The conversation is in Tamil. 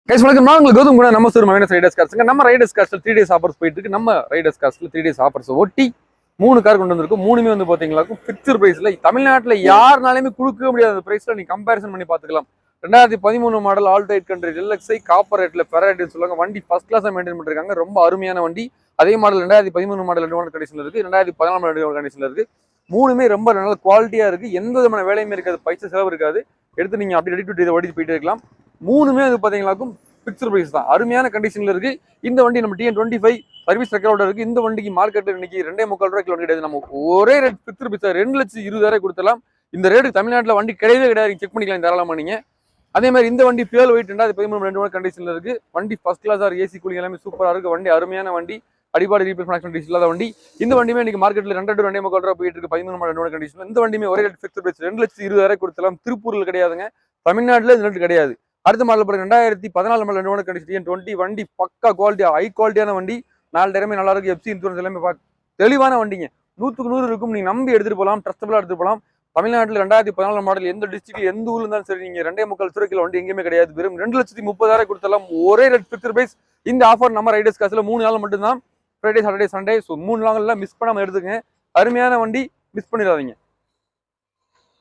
கைஸ் வணக்கம், நான் உங்களுக்கு கௌதம் கூட நம்ம சார் மைனஸ் ரைடர்ஸ் கார்ஸ். நம்ம ரைடர்ஸ் கார்ஸ்ல 3 days ஆஃபர்ஸ் போயிட்டு இருக்கு. நம்ம ரைடர்ஸ் கார்ஸ்ல 3 days ஆஃபர்ஸ் ஒட்டி 3 கார் கொண்டு வந்திருக்கும். மூணுமே வந்து பாத்தீங்களா பிக்சர் பிரைஸ்ல தமிழ்நாட்டுல யாருனாலுமே கொடுக்க முடியாத பிரைஸ்ல நீங்க கம்பேரிசன் பண்ணி பாத்துக்கலாம். 2013 மாடல் ஆல் டைட் கண்ட்ரி எல்எக்ஸ்ஐ காப்பர் ரேட்ல ஃபெராரிட்டி சொல்லுவாங்க. வண்டி ஃபர்ஸ்ட் கிளாஸா மெயின்டைன் பண்ணிருக்காங்க. ரொம்ப அருமையான வண்டி. அதே மாடல் 2013 மாடல் 2 கண்டிஷன்ல இருக்கு, 2014 மாடல் கண்டிஷன்ல இருக்கு. மூணுமே ரொம்ப நல்ல குவாலிட்டியா இருக்கு. எந்த விதமான வேலையுமே இருக்காது, பைசா செலவு இருக்காது. எடுத்து நீங்க அப்படி ரெடி டு இதை ஓடிட்டு போயிட்டே இருக்கலாம். மூணுமே வந்து பாத்தீங்களாக்கும் பிக்சர் பிரைஸ் தான், அருமையான கண்டிஷன்ல இருக்கு. இந்த வண்டி நம்ம TN25 சர்வீஸ் ரெக்கார்டோட இருக்கு. இந்த வண்டிக்கு மார்க்கெட்ல இன்னைக்கு 2.25 ரூபாய்க்கு வண்டி கிடையாது. நம்ம ஒரே ரேட் பிக்சர் பிரைஸ் 2,20,000 கொடுத்தலாம். இந்த ரேட்டு தமிழ்நாட்டில் வண்டி கிடையவே கிடையாது. செக் பண்ணிக்கலாம் தாராளமா நீங்க. அதே மாதிரி இந்த வண்டி பியூர் வெயிட் 2013 கண்டிஷன்ல இருக்கு. வண்டி ஃபர்ஸ்ட் கிளாஸ் ஏசி கூலிங் எல்லாமே சூப்பரா இருக்கு. வண்டி அருமையான வண்டி, அடிபாடு ரீப்ளேஸ்மெண்ட் இல்லாத வண்டி. இந்த வண்டியுமே இன்னைக்கு மார்க்கெட்ல 2,2.25 ரூபாய் போயிட்டு இருக்கு. 13 மாடல் கண்டிஷன்ல இந்த வண்டியுமே ஒரே ரேட் பிக்சர் பிரைஸ் 2,20,000 கொடுத்தலாம். திருப்பூர்ல கிடையாதுங்க, தமிழ்நாட்டுல இந்த ரேட் கிடையாது. அடுத்த மாடல் பாருங்க, 2014 மாடல் 2 கண்டிஷன் TN20 வண்டி பக்கா குவாலிட்டியா ஹை குவாலிட்டியான வண்டி. 4 டயருமே நல்லா இருக்கு. எஃப்சி இன்சூரன்ஸ் எல்லாமே தெளிவான வண்டிங்க. 100க்கு 100 இருக்கும். நீங்க நம்பி எடுத்துட்டு போகலாம், ட்ரஸ்டபிளா எடுத்துட்டு போகலாம். தமிழ்நாட்டில் 2014 மாடல் எந்த டிஸ்ட்ரிக்ட் எந்த ஊர்ல இருந்தாலும் சரி, நீங்க 2.25 கிலோ வண்டி எங்கேயுமே கிடையாது. வெறும் 2,30,000 கொடுத்தலாம். ஒரே ரேட் பிக்சர் பிரைஸ். இந்த ஆஃபர் நம்ம ரைடர்ஸ் காசுல 3 நாள் மட்டும்தான், ஃப்ரைடே சாட்டர்டே சண்டே. ஸோ 3 நாள்ல மிஸ் பண்ணாம எடுத்துங்க. அருமையான வண்டி, மிஸ் பண்ணிடாதீங்க.